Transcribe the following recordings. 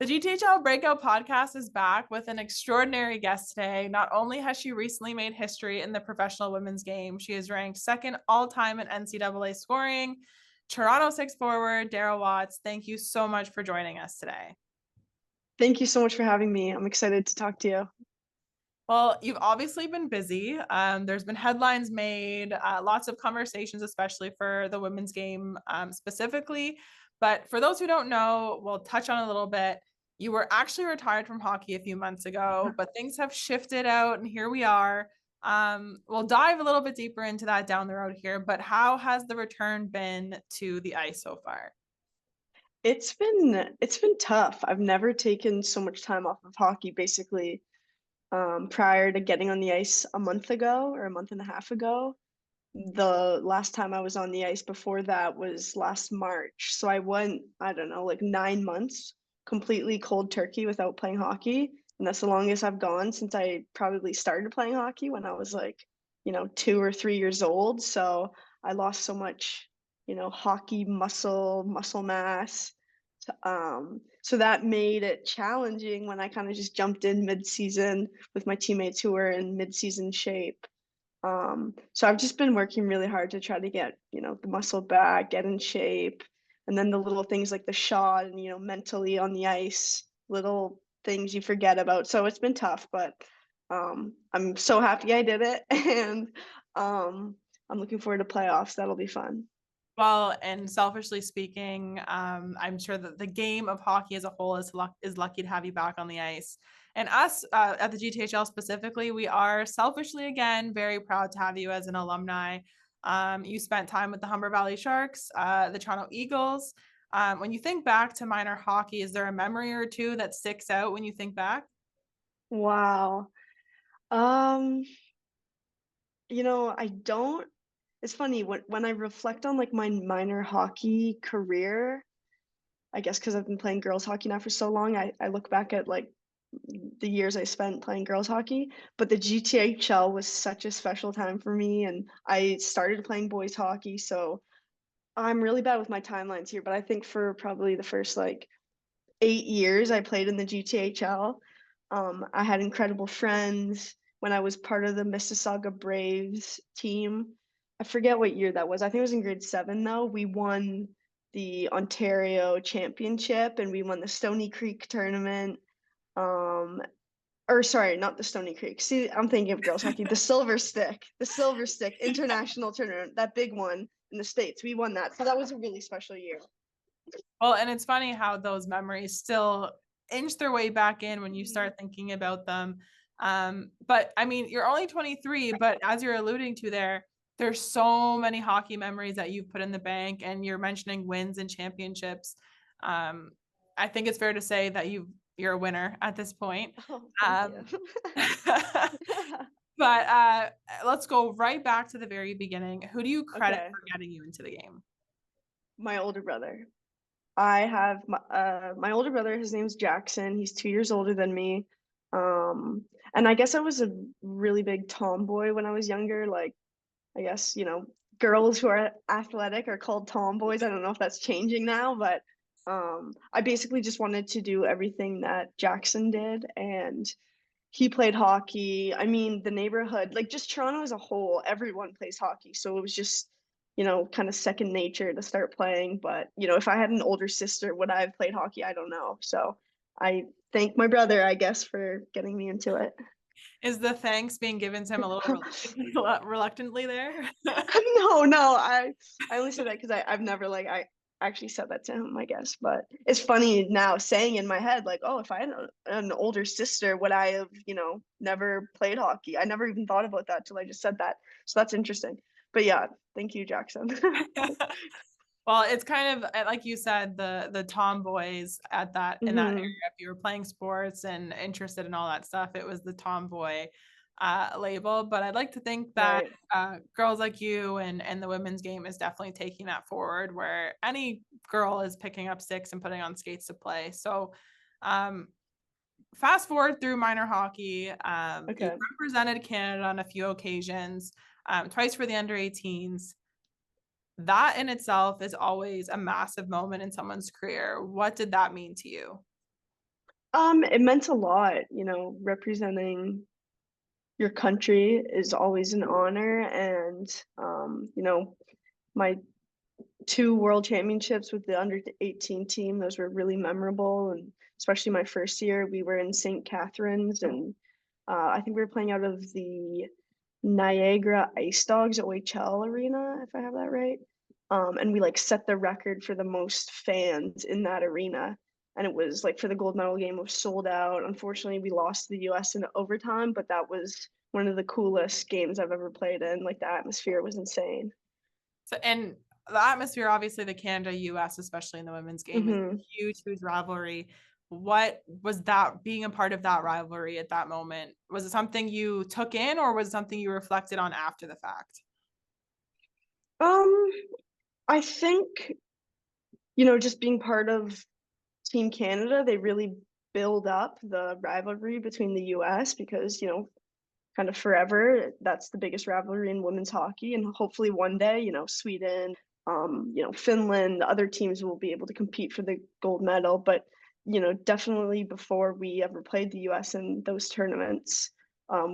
The GTHL Breakout Podcast is back with an extraordinary guest today. Not only has she recently made history in the professional women's game, she is ranked second all-time in NCAA scoring. Toronto Six forward Daryl Watts, thank you so much for joining us today. Thank you so much for having me. I'm excited to talk to you. Well, you've obviously been busy. There's been headlines made, lots of conversations, especially for the women's game specifically. But for those who don't know, we'll touch on a little bit. You were actually retired from hockey a few months ago, but things have shifted out, and here we are. We'll dive a little bit deeper into that down the road here. But how has the return been to the ice so far? It's been tough. I've never taken so much time off of hockey basically prior to getting on the ice a month ago or a month and a half ago. The last time I was on the ice before that was last March. So I went, I don't know, like 9 months completely cold turkey without playing hockey. And that's the longest I've gone since I probably started playing hockey when I was like, 2 or 3 years old. So I lost so much, hockey muscle mass. So that made it challenging when I kind of just jumped in mid-season with my teammates who were in mid-season shape. So I've just been working really hard to try to get, the muscle back, get in shape, and then the little things like the shot and, mentally on the ice, little things you forget about. So it's been tough, but I'm so happy I did it, and I'm looking forward to playoffs. That'll be fun. Well, and selfishly speaking, I'm sure that the game of hockey as a whole is lucky to have you back on the ice. And us at the GTHL specifically, we are selfishly again very proud to have you as an alumni. You spent time with the Humber Valley Sharks, the Toronto Eagles. When you think back to minor hockey, is there a memory or two that sticks out when you think back? Wow. Um, I don't. It's funny when I reflect on like my minor hockey career. I guess because I've been playing girls hockey now for so long, I look back at like the years I spent playing girls hockey. But the GTHL was such a special time for me, and I started playing boys hockey, so I'm really bad with my timelines here. But I think for probably the first like 8 years I played in the GTHL. I had incredible friends when I was part of the Mississauga Braves team. I forget what year that was. I think it was in grade seven, though. We won the Ontario Championship and we won the Stony Creek tournament. Um, or sorry, not the Stony Creek. See, I'm thinking of girls hockey. The Silver Stick International tournament, that big one in the States. We won that. So that was a really special year. Well, and it's funny how those memories still inch their way back in when you start thinking about them. But I mean, you're only 23, but as you're alluding to there, there's so many hockey memories that you've put in the bank, and you're mentioning wins and championships. Um, I think it's fair to say that you're a winner at this point. Oh, thank you. Um, but let's go right back to the very beginning. Who do you credit Okay, for getting you into the game? my older brother. I have my older brother. His name's Jackson. He's 2 years older than me. And I guess I was a really big tomboy when I was younger. Like, I guess, girls who are athletic are called tomboys. I don't know if that's changing now, but I basically just wanted to do everything that Jackson did. And he played hockey. I mean, the neighborhood, like just Toronto as a whole, everyone plays hockey. So it was just, kind of second nature to start playing. But, if I had an older sister, would I have played hockey? I don't know. So I thank my brother, I guess, for getting me into it. Is the thanks being given to him a little reluctantly there? No, no, I only said that because I've never like I actually said that to him, I guess. But it's funny now saying in my head, like, oh, if I had an older sister, would I have, never played hockey? I never even thought about that till I just said that. So that's interesting. But yeah, thank you, Jackson. Well, it's kind of like you said, the tomboys at that in that area. Hmm. If you were playing sports and interested in all that stuff, it was the tomboy label. But I'd like to think that Right. girls like you and the women's game is definitely taking that forward, where any girl is picking up sticks and putting on skates to play. So, um, fast forward through minor hockey, you've Okay. represented Canada on a few occasions, twice for the under 18s. That in itself is always a massive moment in someone's career. What did that mean to you? It meant a lot, representing your country is always an honor, and, my 2 world championships with the under 18 team, those were really memorable, and especially my first year, we were in St. Catharines, and, I think we were playing out of the Niagara Ice Dogs OHL arena, if I have that right. And we, like, set the record for the most fans in that arena, and it was, like, for the gold medal game, it was sold out. Unfortunately, we lost to the US in overtime, but that was one of the coolest games I've ever played in, like, the atmosphere was insane. So, and the atmosphere, obviously, the Canada US, especially in the women's game, is a Mhm. huge, huge rivalry. What was that being a part of that rivalry at that moment? Was it something you took in, or was it something you reflected on after the fact? Um, I think, just being part of Team Canada, they really build up the rivalry between the US because, kind of forever, that's the biggest rivalry in women's hockey, and hopefully one day, Sweden, Finland, other teams will be able to compete for the gold medal, but, definitely before we ever played the US in those tournaments,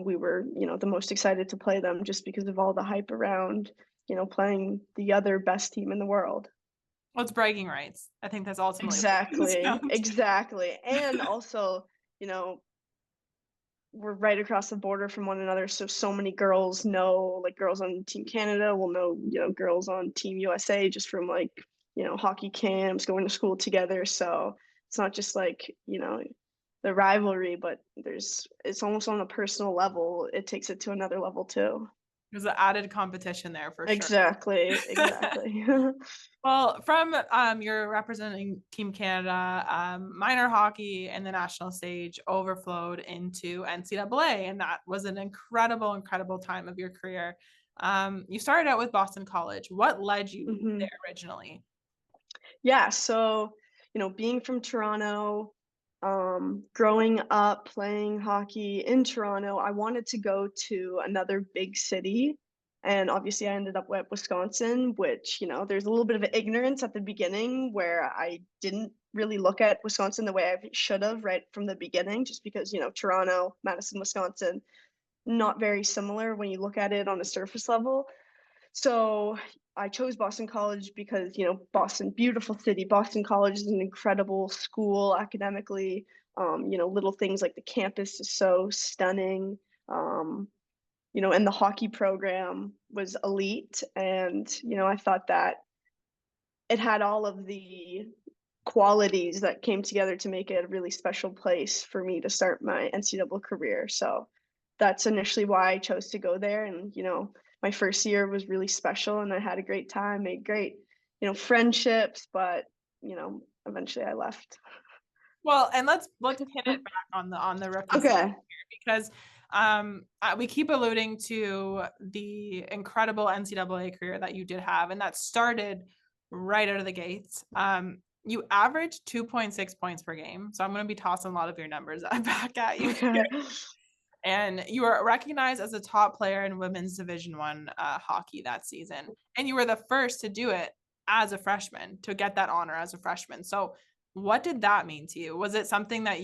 we were, the most excited to play them just because of all the hype around, playing the other best team in the world. Well, it's bragging rights. I think that's ultimately what it comes Exactly, down to. exactly, and also, you know, we're right across the border from one another, so many girls know, like, girls on Team Canada will know, girls on Team USA just from, like, hockey camps, going to school together, so it's not just like, the rivalry, but it's almost on a personal level, it takes it to another level too. There's an added competition there for sure. Exactly, exactly. Well, from you're representing Team Canada, minor hockey and the national stage overflowed into NCAA, and that was an incredible, incredible time of your career. You started out with Boston College. What led you there Mhm. originally? Yeah, so, being from Toronto, growing up playing hockey in Toronto, I wanted to go to another big city. And obviously, I ended up at Wisconsin, which, there's a little bit of ignorance at the beginning where I didn't really look at Wisconsin the way I should have right from the beginning, just because, Toronto, Madison, Wisconsin, not very similar when you look at it on a surface level. So I chose Boston College because, Boston, beautiful city. Boston College is an incredible school academically. Little things like the campus is so stunning. And the hockey program was elite. And, I thought that it had all of the qualities that came together to make it a really special place for me to start my NCAA career. So that's initially why I chose to go there. And, my first year was really special and I had a great time, made great, friendships, but, eventually I left. Well, and let's pin it back on the rookie season Okay. here because we keep alluding to the incredible NCAA career that you did have, and that started right out of the gates. You averaged 2.6 points per game, so I'm going to be tossing a lot of your numbers back at you. Okay. And you were recognized as a top player in women's Division One hockey that season, and you were the first to do it as a freshman to get that honor as a freshman. So, what did that mean to you? Was it something that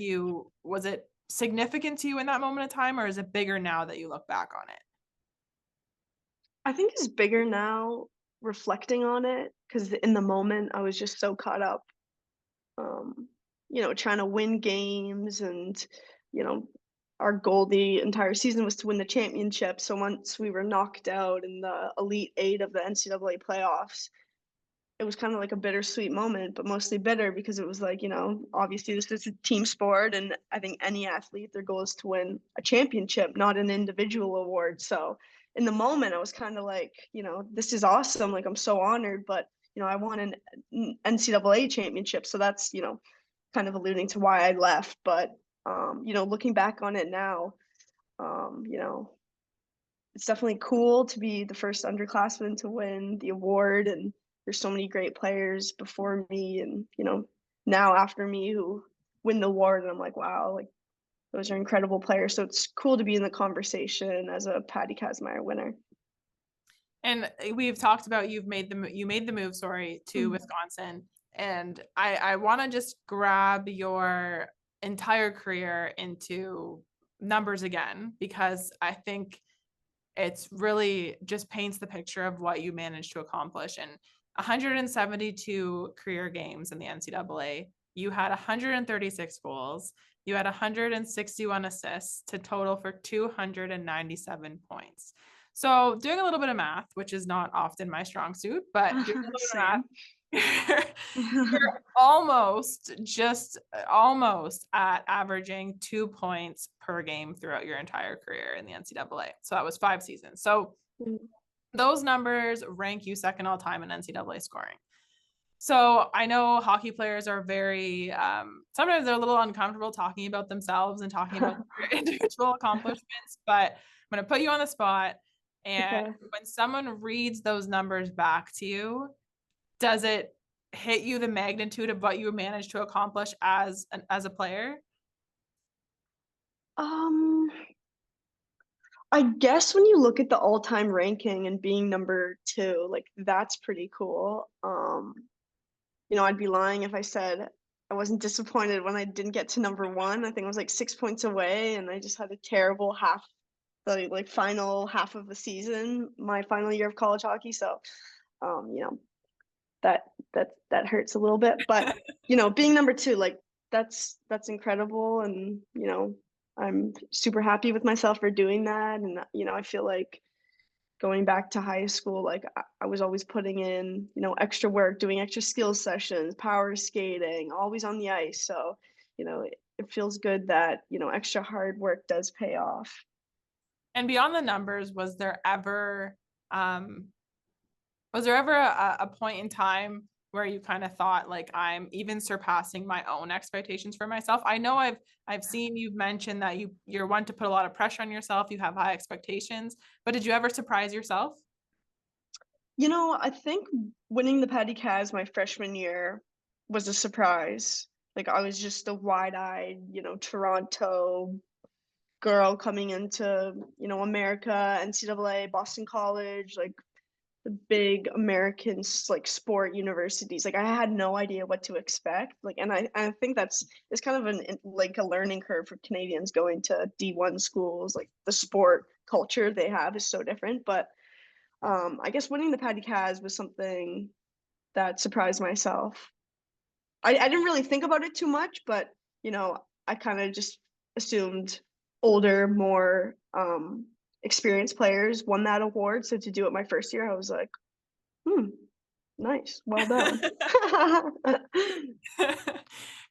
was it significant to you in that moment of time, or is it bigger now that you look back on it? I think it's bigger now reflecting on it because in the moment I was just so caught up um, trying to win games and, you know, our goal the entire season was to win the championship. So once we were knocked out in the Elite Eight of the NCAA playoffs, it was kind of like a bittersweet moment, but mostly bitter because it was like, obviously this is a team sport. And I think any athlete, their goal is to win a championship, not an individual award. So in the moment, I was kind of like, this is awesome. Like, I'm so honored, but, I won an NCAA championship. So that's, kind of alluding to why I left. But, looking back on it now, um, you know, it's definitely cool to be the first underclassman to win the award, and there's so many great players before me and now after me who win the award, and I'm like, wow, like those are incredible players, so it's cool to be in the conversation as a Patty Kazmaier winner. And we've talked about you made the move, sorry, to Mm. Wisconsin, and I want to just grab your entire career into numbers again, because I think it's really just paints the picture of what you managed to accomplish in 172 career games in the NCAA. You had 136 goals. You had 161 assists to total for 297 points. So doing a little bit of math, which is not often my strong suit, but doing a little bit of math, you're almost at averaging 2 points per game throughout your entire career in the NCAA. So that was 5 seasons. So those numbers rank you second all time in NCAA scoring. So I know hockey players are very, sometimes they're a little uncomfortable talking about themselves and talking about their individual accomplishments, but I'm going to put you on the spot. And Okay. when someone reads those numbers back to you, does it hit you the magnitude of what you managed to accomplish as a player? Um, I guess when you look at the all-time ranking and being number 2, like that's pretty cool. I'd be lying if I said I wasn't disappointed when I didn't get to number 1. I think I was like 6 points away, and I just had a terrible the final half of the season, my final year of college hockey. So, you know, that that hurts a little bit. But being number 2, like that's incredible, and I'm super happy with myself for doing that. And I feel like going back to high school, like I was always putting in, extra work, doing extra skills sessions, power skating, always on the ice. So, it feels good that, extra hard work does pay off. And beyond the numbers, was there ever a point in time where you kind of thought like I'm even surpassing my own expectations for myself? I know I've seen you've mentioned that you're one to put a lot of pressure on yourself, you have high expectations, but did you ever surprise yourself? I think winning the Patty Caz my freshman year was a surprise. Like I was just a wide-eyed, Toronto girl coming into, America, NCAA, Boston College, like the big American like sport universities. Like I had no idea what to expect. Like, and I think it's kind of like a learning curve for Canadians going to D1 schools. Like the sport culture they have is so different. But I guess winning the Patty Caz was something that surprised myself. I didn't really think about it too much, but I kind of just assumed older, more experienced players won that award. So to do it my first year, I was like, nice, well done.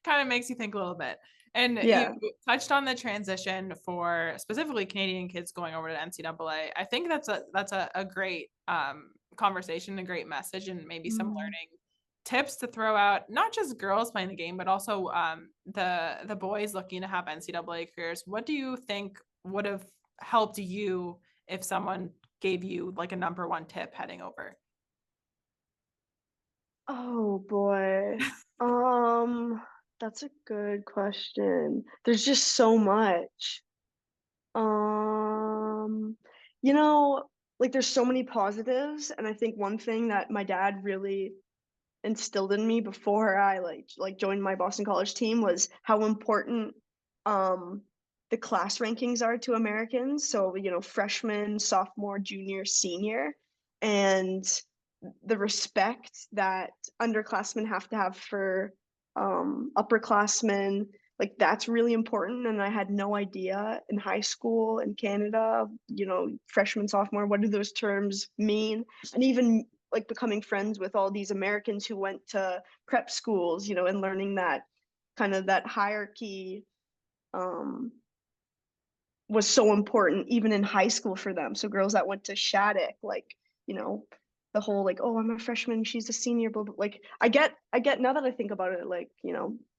Kind of makes you think a little bit. And Yeah. you touched on the transition for specifically Canadian kids going over to NCAA. I think that's a great conversation, a great message, and maybe some learning tips to throw out, not just girls playing the game, but also the boys looking to have NCAA careers. What do you think would have helped you if someone gave you like a number 1 tip heading over? Oh boy. That's a good question. There's just so much. Um, you know, like there's so many positives, and I think one thing that my dad really instilled in me before I like joined my Boston College team was how important um the class rankings are to Americans. So, freshman, sophomore, junior, senior, and the respect that underclassmen have to have for upperclassmen, like that's really important. And I had no idea in high school in Canada, freshman, sophomore, what do those terms mean? And even like becoming friends with all these Americans who went to prep schools, and learning that kind of that hierarchy was so important even in high school for them. So girls that went to Shattuck, like, the whole like, oh, I'm a freshman, she's a senior, blah, blah. Like I get now that I think about it, like,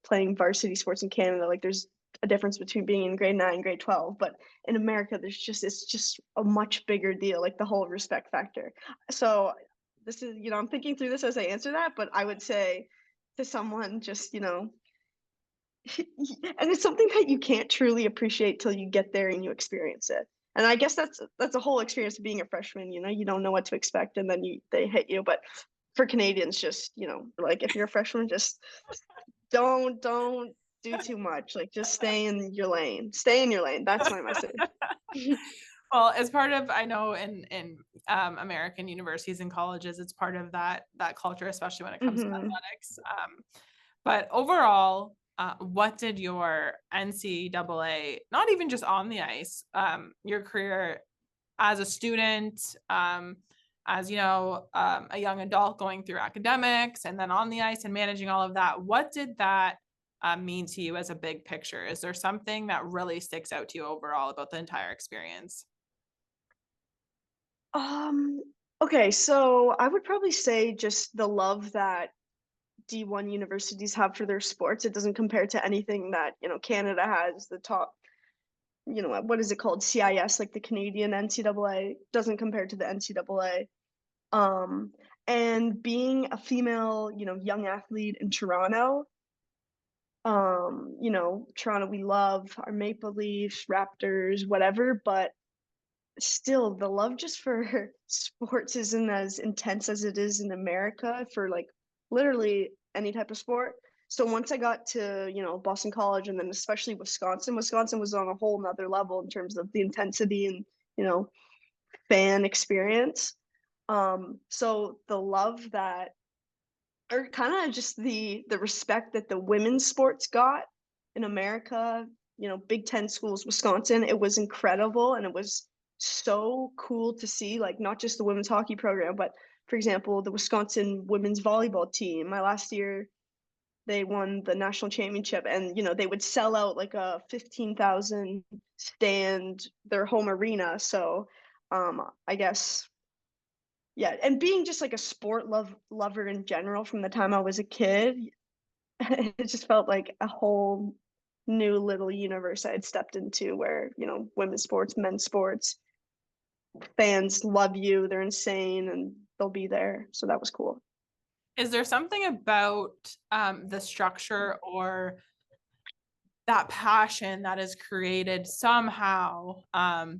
playing varsity sports in Canada, like there's a difference between being in grade 9 and grade 12, but in America it's just a much bigger deal, like the whole respect factor. So this is, I'm thinking through this as I answer that, but I would say to someone just, and it's something that you can't truly appreciate till you get there and you experience it. And I guess that's a whole experience of being a freshman. You don't know what to expect, and then they hit you. But for Canadians, just like if you're a freshman, just don't do do too much. Like, just stay in your lane. Stay in your lane. That's my message. Well, as part of, I know in American universities and colleges, it's part of that culture, especially when it comes to athletics. But overall, what did your NCAA, not even just on the ice, your career as a student, as a young adult going through academics and then on the ice and managing all of that, what did that mean to you as a big picture? Is there something that really sticks out to you overall about the entire experience? Um, okay, so I would probably say just the love that D1 universities have for their sports. It doesn't compare to anything that, Canada has, the top, what is it called? CIS, like the Canadian NCAA, doesn't compare to the NCAA. And being a female, young athlete in Toronto, Toronto, we love our Maple Leafs, Raptors, whatever, but still the love just for sports isn't as intense as it is in America for like literally any type of sport. So once I got to, Boston College and then especially Wisconsin was on a whole nother level in terms of the intensity and, fan experience. So the love that, or kind of just the respect that the women's sports got in America, Big Ten schools, Wisconsin, it was incredible. And it was so cool to see, like, not just the women's hockey program, but for example, the Wisconsin women's volleyball team. My last year, they won the national championship and, they would sell out like a 15,000 stand, their home arena. So I guess, yeah. And being just like a lover in general from the time I was a kid, it just felt like a whole new little universe I had stepped into where, women's sports, men's sports, fans love you, they're insane, and they'll be there. So that was cool. Is there something about the structure or that passion that is created somehow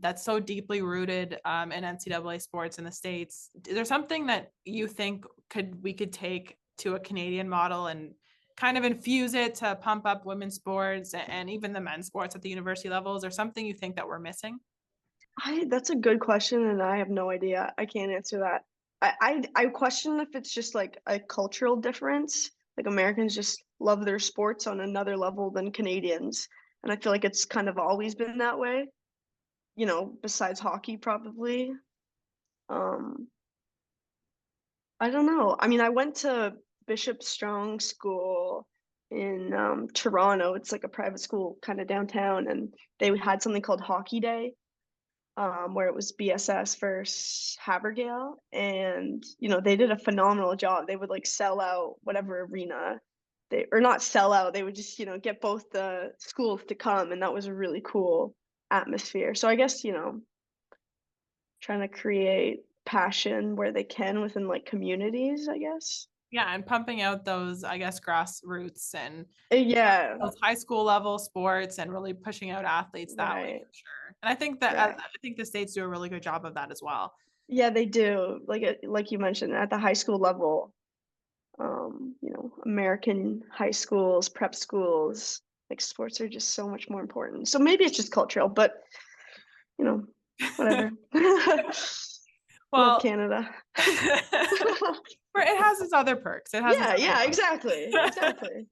that's so deeply rooted in NCAA sports in the States? Is there something that you think we could take to a Canadian model and kind of infuse it to pump up women's sports and even the men's sports at the university level? Is there something you think that we're missing? That's a good question, and I have no idea. I can't answer that. I question if it's just like a cultural difference. Like Americans just love their sports on another level than Canadians, and I feel like it's kind of always been that way. Besides hockey, probably. Um, I don't know. I mean, I went to Bishop Strong School in Toronto. It's like a private school kind of downtown, and they had something called Hockey Day, where it was BSS versus Havergale, and they did a phenomenal job. They would like sell out whatever arena or not sell out. They would just get both the schools to come, and that was a really cool atmosphere. So I guess trying to create passion where they can within like communities, I guess. Yeah, and pumping out those, I guess, grassroots and Yeah, those high school level sports and really pushing out athletes that way right, for sure. And I think that right. I think the States do a really good job of that as well. Yeah, they do. Like you mentioned, at the high school level, American high schools, prep schools, like sports are just so much more important. So maybe it's just cultural, but whatever. Love Well, Canada. it has its other perks. It has Yeah, exactly. Exactly.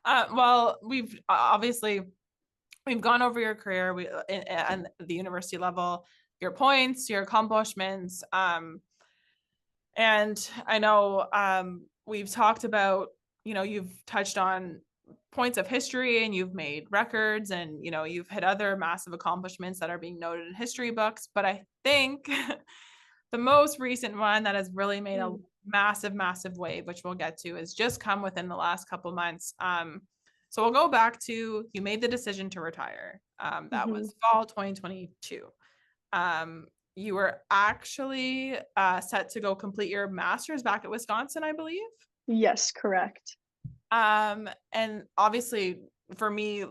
Well, we've gone over your career and the university level, your points, your accomplishments. And I know we've talked about, you've touched on points of history and you've made records and, you've hit other massive accomplishments that are being noted in history books. But I think the most recent one that has really made a massive, massive wave, which we'll get to, has just come within the last couple months. So we'll go back to, you made the decision to retire. That was fall 2022. You were actually set to go complete your master's back at Wisconsin, I believe. Yes, correct. And obviously for me,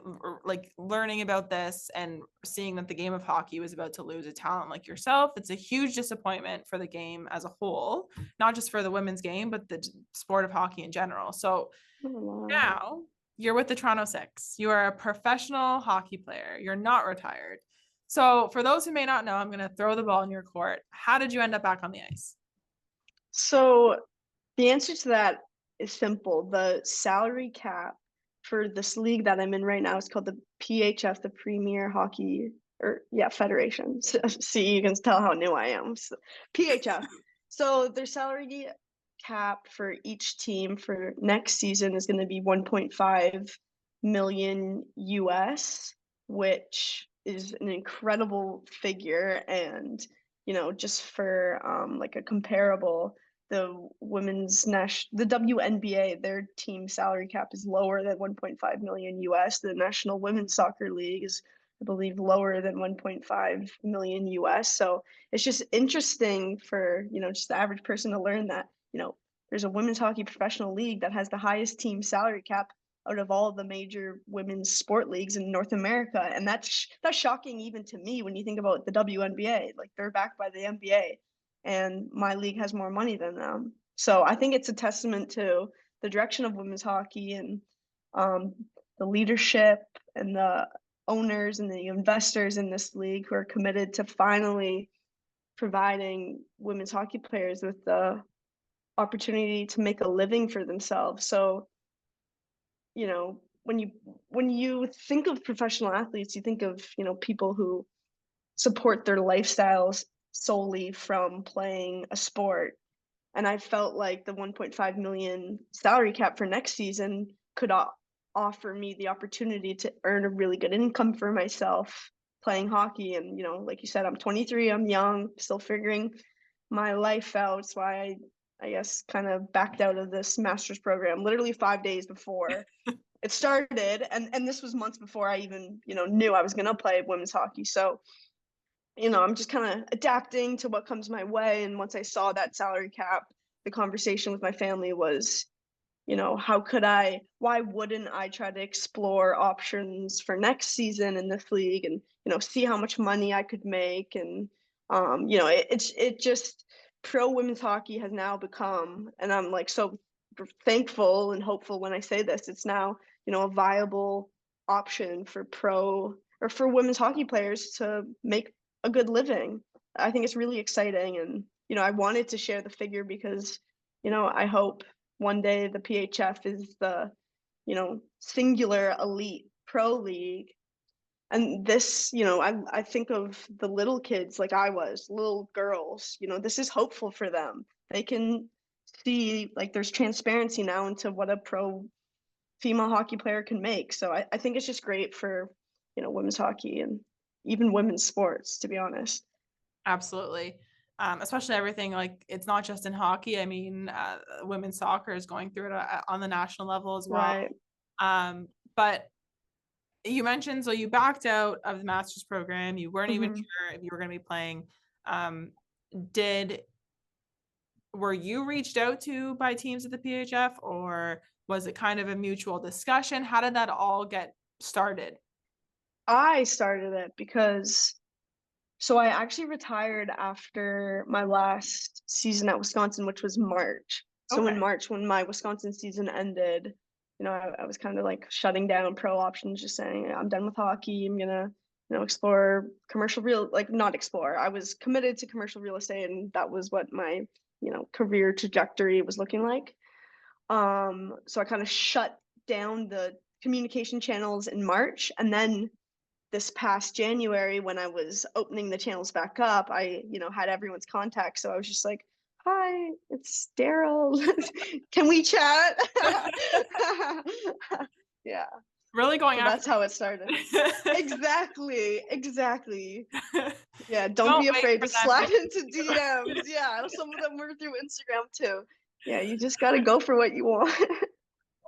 like learning about this and seeing that the game of hockey was about to lose a talent like yourself, it's a huge disappointment for the game as a whole, not just for the women's game, but the sport of hockey in general. So now you're with the Toronto Six. You are a professional hockey player. You're not retired. So for those who may not know, I'm going to throw the ball in your court. How did you end up back on the ice? So the answer to that is simple. The salary cap for this league that I'm in right now is called the PHF, the Premier Hockey Federation. So, see, you can tell how new I am. So, PHF. So their salary cap for each team for next season is going to be 1.5 million US, which is an incredible figure. And just for like a comparable, the the WNBA, their team salary cap is lower than 1.5 million US. The National Women's Soccer League is, I believe, lower than 1.5 million US. So it's just interesting for, just the average person to learn that, there's a women's hockey professional league that has the highest team salary cap out of all the major women's sport leagues in North America. And that's shocking even to me when you think about the WNBA. Like, they're backed by the NBA, and my league has more money than them. So I think it's a testament to the direction of women's hockey and the leadership and the owners and the investors in this league who are committed to finally providing women's hockey players with the opportunity to make a living for themselves. So, when you think of professional athletes, you think of, people who support their lifestyles solely from playing a sport. And I felt like the 1.5 million salary cap for next season could offer me the opportunity to earn a really good income for myself playing hockey. And, like you said, I'm 23, I'm young, still figuring my life out. So I guess kind of backed out of this master's program literally 5 days before it started. And this was months before I even, knew I was going to play women's hockey. So, I'm just kind of adapting to what comes my way. And once I saw that salary cap, the conversation with my family was, why wouldn't I try to explore options for next season in this league and, see how much money I could make. And, it just, pro women's hockey has now become, and I'm like so thankful and hopeful when I say this, it's now, a viable option for women's hockey players to make a good living. I think it's really exciting. And, I wanted to share the figure because, I hope one day the PHF is the, singular elite pro league. And this, I think of the little kids like I was, little girls, this is hopeful for them. They can see like there's transparency now into what a pro female hockey player can make. So I think it's just great for, women's hockey and even women's sports, to be honest. Absolutely. Especially everything, like, it's not just in hockey. I mean, women's soccer is going through it on the national level as well. Right. But you mentioned, so you backed out of the master's program. You weren't even sure if you were going to be playing. Were you reached out to by teams at the PHF, or was it kind of a mutual discussion? How did that all get started? I started it because I actually retired after my last season at Wisconsin, which was March. So in March, when my Wisconsin season ended, I was kind of like shutting down pro options, just saying, I'm done with hockey. I'm gonna, explore commercial real, like not explore. I was committed to commercial real estate, and that was what my, career trajectory was looking like. So I kind of shut down the communication channels in March, and then this past January, when I was opening the channels back up, I, had everyone's contact. So I was just like, hi, it's Daryl. Can we chat? Yeah. Really going So after. that's how it started. Exactly. Yeah, don't be afraid to slide into DMs. Yeah, some of them were through Instagram too. Yeah, you just got to go for what you want.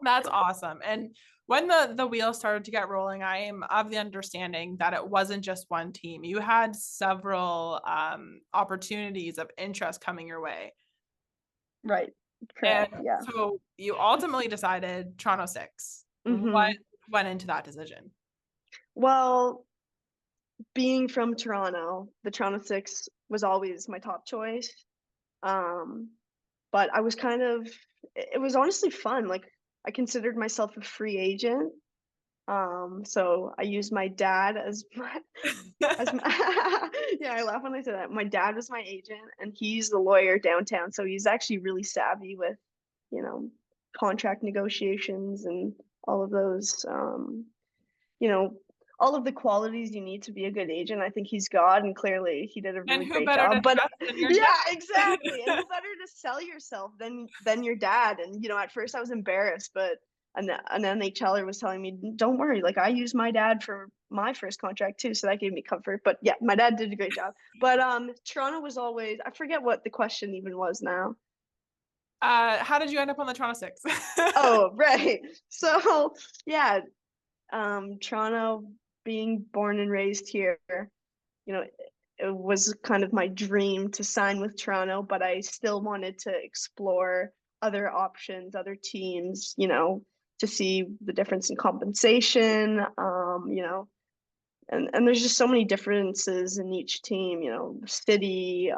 That's awesome. And when the wheels started to get rolling, I am of the understanding that it wasn't just one team. You had several opportunities of interest coming your way. Right. Correct. And yeah. so you ultimately decided Toronto Six. What went into that decision? Well, being from Toronto, the Toronto Six was always my top choice. But I was it was honestly fun. Like, I considered myself a free agent. So I used my dad as my as my yeah, I laugh when I say that. My dad was my agent, and he's the lawyer downtown, so he's actually really savvy with, you know, contract negotiations and all of those, you know, all of the qualities you need to be a good agent. I think he's got, and clearly he did a And really who great better to job. But trust than your yeah, dad? exactly. And who better to sell yourself than your dad? And at first I was embarrassed, but an NHLer was telling me, "Don't worry, like I used my dad for my first contract too, so that gave me comfort." But yeah, my dad did a great job. But Toronto was always, I forget what the question even was now. How did you end up on the Toronto Six? Oh, right. So yeah, Toronto, being born and raised here, you know, it was kind of my dream to sign with Toronto, but I still wanted to explore other options, other teams, to see the difference in compensation, and there's just so many differences in each team, city,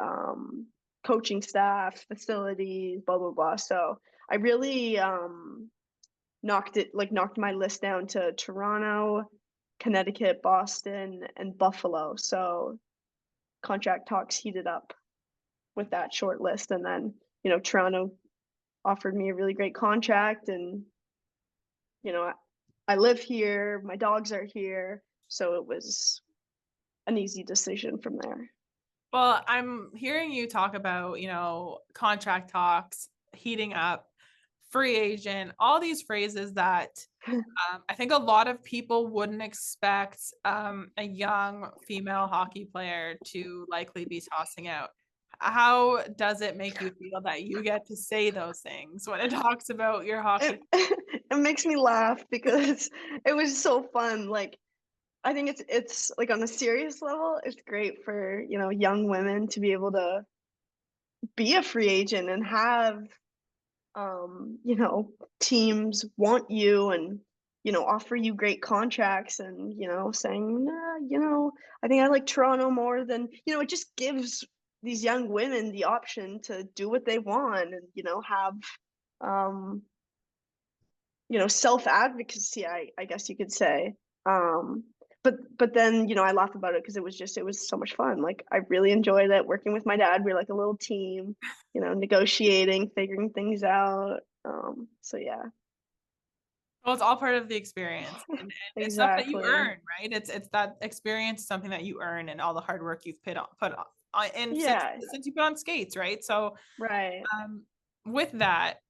coaching staff, facilities, blah, blah, blah. So I really knocked my list down to Toronto, Connecticut, Boston, and Buffalo. So contract talks heated up with that short list, and then Toronto offered me a really great contract, and I live here, my dogs are here, so it was an easy decision from there. Well, I'm hearing you talk about, contract talks, heating up, free agent, all these phrases that I think a lot of people wouldn't expect a young female hockey player to likely be tossing out. How does it make you feel that you get to say those things when it talks about your hockey? It makes me laugh because it was so fun. Like, I think it's like, on a serious level, it's great for, young women to be able to be a free agent and have, teams want you and, offer you great contracts, and, saying, nah, I think I like Toronto more than, it just gives these young women the option to do what they want and, have, um, self advocacy, I guess you could say. Um, but then, I laugh about it because it was so much fun. Like, I really enjoyed it working with my dad. We are like a little team, negotiating, figuring things out. So yeah. Well, it's all part of the experience, and it's stuff that you Exactly. earn, right? It's that experience, something that you earn, and all the hard work you've put on, and since Yeah. since you put on skates, right? So, Right. with that,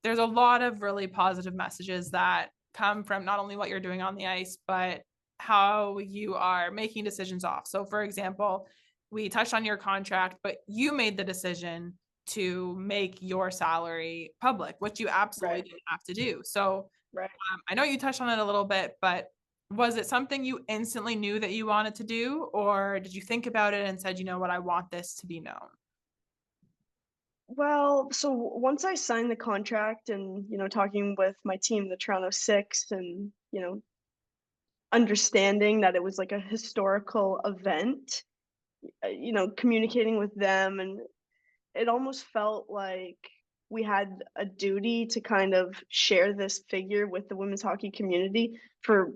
there's a lot of really positive messages that come from not only what you're doing on the ice, but how you are making decisions off. So, for example, we touched on your contract, but you made the decision to make your salary public, which you absolutely Right. didn't have to do. So, Right. I know you touched on it a little bit, but was it something you instantly knew that you wanted to do, or did you think about it and said, you know what, I want this to be known? Well, so once I signed the contract and, talking with my team, the Toronto Six, and, understanding that it was like a historical event, communicating with them, and it almost felt like we had a duty to kind of share this figure with the women's hockey community for,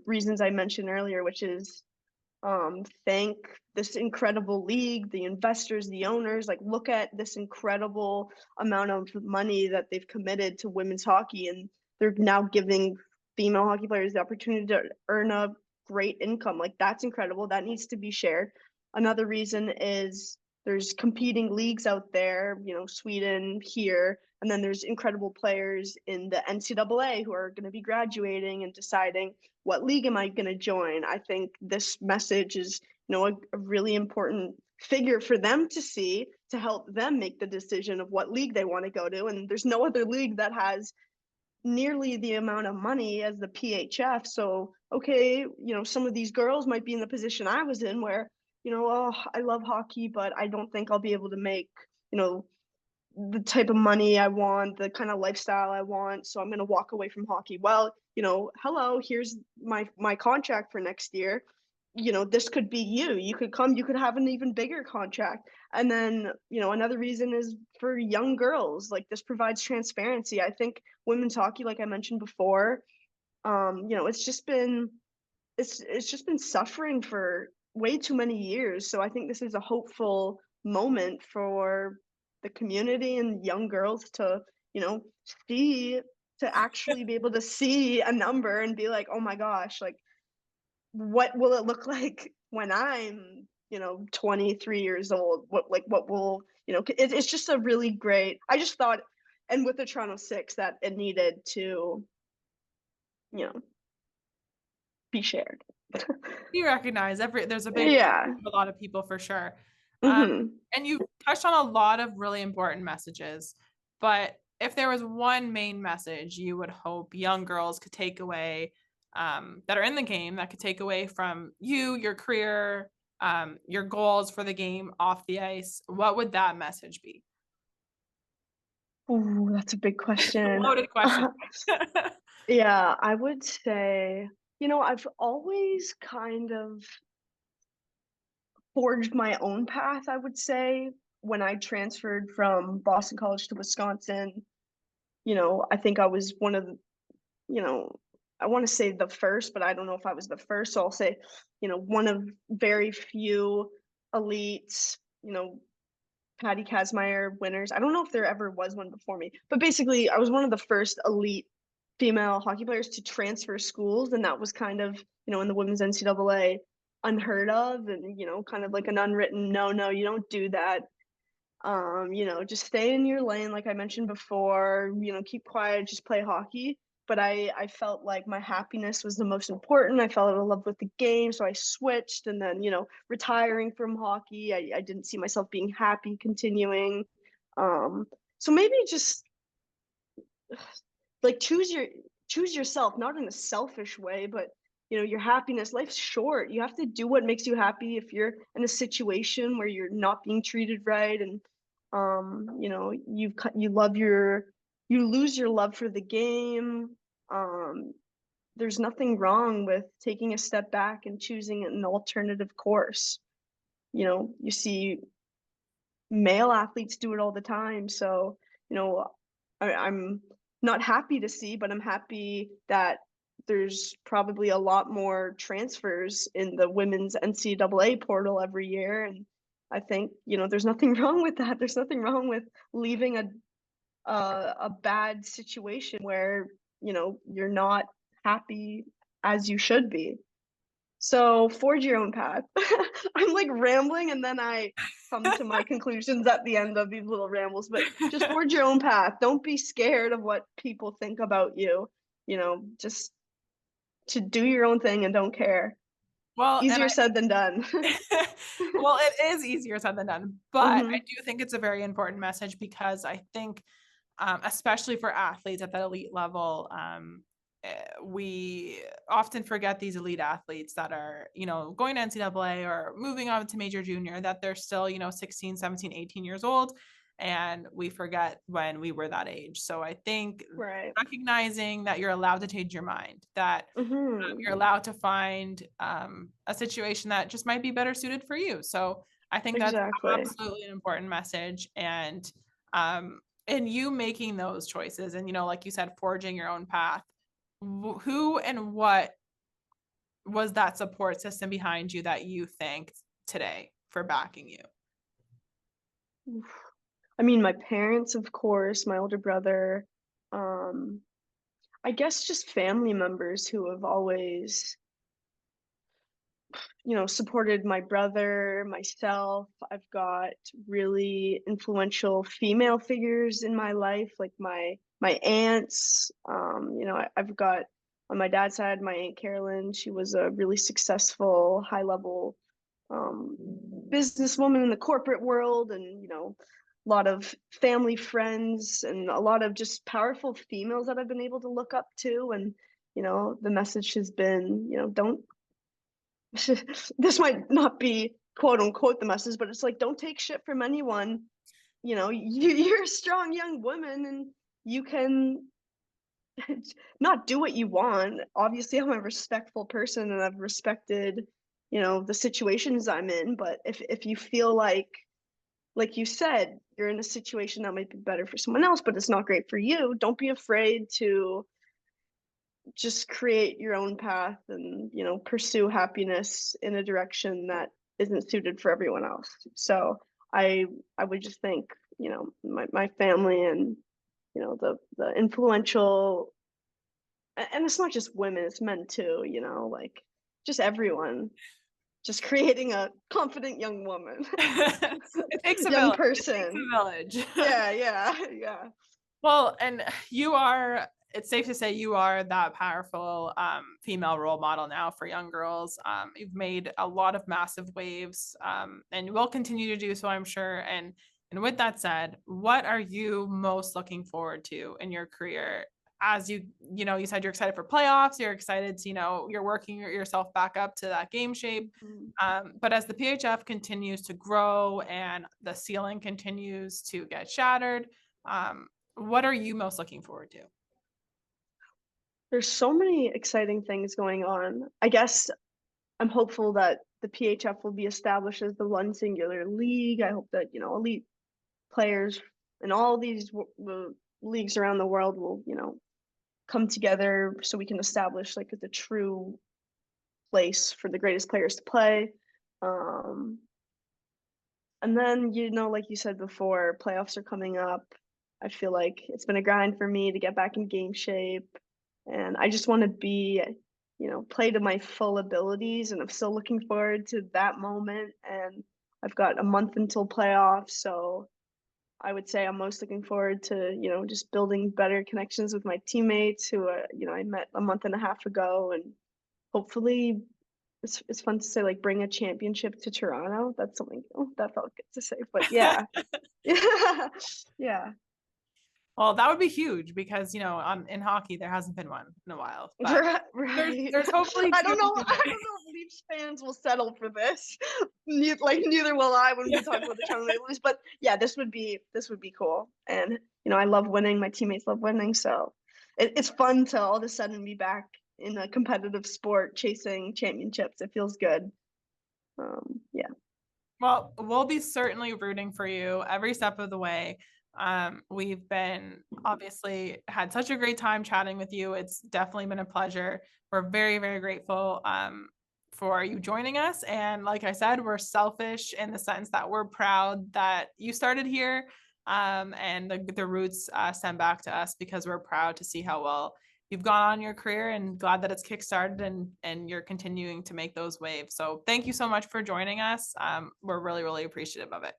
reasons I mentioned earlier, which is, thank this incredible league, the investors, the owners, like, look at this incredible amount of money that they've committed to women's hockey, and they're now giving female hockey players the opportunity to earn a great income. Like, that's incredible. That needs to be shared. Another reason is there's competing leagues out there, Sweden, here, and then there's incredible players in the NCAA who are going to be graduating and deciding, what league am I going to join? I think this message is, a really important figure for them to see, to help them make the decision of what league they want to go to. And there's no other league that has nearly the amount of money as the PHF. So, okay, some of these girls might be in the position I was in where, oh, I love hockey, but I don't think I'll be able to make, the type of money I want, the kind of lifestyle I want. So I'm going to walk away from hockey. Well, hello, here's my contract for next year. this could be you. You could come, you could have an even bigger contract. And then, another reason is for young girls. Like, this provides transparency. I think women's hockey, like I mentioned before, it's just been suffering for way too many years. So I think this is a hopeful moment for the community and young girls to, see, to actually be able to see a number and be like, oh my gosh, like, what will it look like when I'm, 23 years old? What will, it's just a really great, I just thought, and with the Toronto Six, that it needed to, you know, be shared. You recognize there's a big Yeah. a lot of people for sure. Mhm. And you touched on a lot of really important messages, but if there was one main message you would hope young girls could take away, that are in the game, that could take away from you, your career, your goals for the game off the ice, what would that message be? Ooh, that's a big question. Loaded question. Yeah, I would say, I've always kind of forged my own path, I would say. When I transferred from Boston College to Wisconsin, I think I was one of the, you know, I want to say the first, but I don't know if I was the first. So I'll say, one of very few elite, Patty Kazmaier winners. I don't know if there ever was one before me, but basically, I was one of the first elite female hockey players to transfer schools, and that was kind of, in the women's NCAA, unheard of, and kind of like an unwritten no, you don't do that. Just stay in your lane, like I mentioned before. Keep quiet, just play hockey. But I felt like my happiness was the most important. I fell in love with the game, so I switched. And then, retiring from hockey, I didn't see myself being happy continuing. So maybe just like choose yourself, not in a selfish way, but your happiness. Life's short. You have to do what makes you happy. If you're in a situation where you're not being treated right, and you lose your love for the game, um there's nothing wrong with taking a step back and choosing an alternative course. You see male athletes do it all the time. So, I'm not happy to see, but I'm happy that there's probably a lot more transfers in the women's NCAA portal every year. And I think, there's nothing wrong with that. There's nothing wrong with leaving a bad situation where, you're not happy as you should be. So forge your own path. I'm like rambling and then I come to my conclusions at the end of these little rambles, but just forge your own path. Don't be scared of what people think about you. Just to do your own thing and don't care. Well, and Easier said than done. well, it is easier said than done, but I Hmm. do think it's a very important message because I think, especially for athletes at that elite level, we often forget these elite athletes that are, going to NCAA or moving on to major junior, that they're still, 16, 17, 18 years old. And we forget when we were that age. So I think Right. recognizing that you're allowed to change your mind, that Hmm. you're allowed to find a situation that just might be better suited for you. So I think that's Exactly. absolutely an important message. And you making those choices and, like you said, forging your own path, who and what was that support system behind you that you thanked today for backing you? I mean, my parents, of course, my older brother, um, I guess just family members who have always supported my brother, myself. I've got really influential female figures in my life, like my aunts. I've got on my dad's side, my aunt Carolyn. She was a really successful, high level um, businesswoman in the corporate world, and a lot of family friends and a lot of just powerful females that I've been able to look up to. And the message has been, don't this might not be quote unquote the message, but it's like, don't take shit from anyone. You're a strong young woman and you can not do what you want. Obviously, I'm a respectful person and I've respected, you know, the situations I'm in. But if you feel like you said, you're in a situation that might be better for someone else, but it's not great for you, don't be afraid to just create your own path and, you know, pursue happiness in a direction that isn't suited for everyone else. So I would just thank, you know, my family and, you know, the influential, and it's not just women, it's men too, you know, like just everyone, just creating a confident young woman, It takes a young village. It takes person. a village. Yeah, yeah, yeah. Well, and it's safe to say you are that powerful female role model now for young girls. You've made a lot of massive waves, and will continue to do so, I'm sure. And with that said, what are you most looking forward to in your career? As you said you're excited for playoffs, you're excited to, you're working yourself back up to that game shape. Mhm. But as the PHF continues to grow and the ceiling continues to get shattered, what are you most looking forward to? There's so many exciting things going on. I guess I'm hopeful that the PHF will be established as the one singular league. I hope that, you know, elite players in all these leagues around the world will, you know, come together so we can establish like the true place for the greatest players to play. Um, and then, you know, like you said before, playoffs are coming up. I feel like it's been a grind for me to get back in game shape. And I just want to be, you know, play to my full abilities. And I'm still looking forward to that moment. And I've got a month until playoffs. So I would say I'm most looking forward to, you know, just building better connections with my teammates who, you know, I met a month and a half ago. And hopefully it's fun to say, like, bring a championship to Toronto. That's something, oh, that felt good to say. But yeah. Yeah. Yeah. Well, that would be huge because, in hockey, there hasn't been one in a while, but Right, there's right. there's hopefully I two don't know. this I year. don't know if Leafs fans will settle for this. Neither will I when we Yeah. talk about the Toronto Maple Leafs. But yeah, this would be cool. And you know, I love winning. My teammates love winning, so it's fun to all of a sudden be back in a competitive sport, chasing championships. It feels good. Yeah. Well, we'll be certainly rooting for you every step of the way. We've been obviously had such a great time chatting with you. It's definitely been a pleasure. We're very, very grateful for you joining us. And like I said, we're selfish in the sense that we're proud that you started here, and the roots stem back to us because we're proud to see how well you've gone on your career and glad that it's kickstarted and you're continuing to make those waves. So thank you so much for joining us. We're really, really appreciative of it.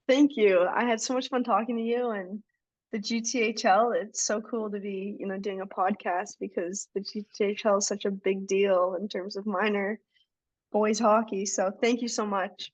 Thank you. I had so much fun talking to you and the GTHL. It's so cool to be, you know, doing a podcast because the GTHL is such a big deal in terms of minor boys hockey. So thank you so much.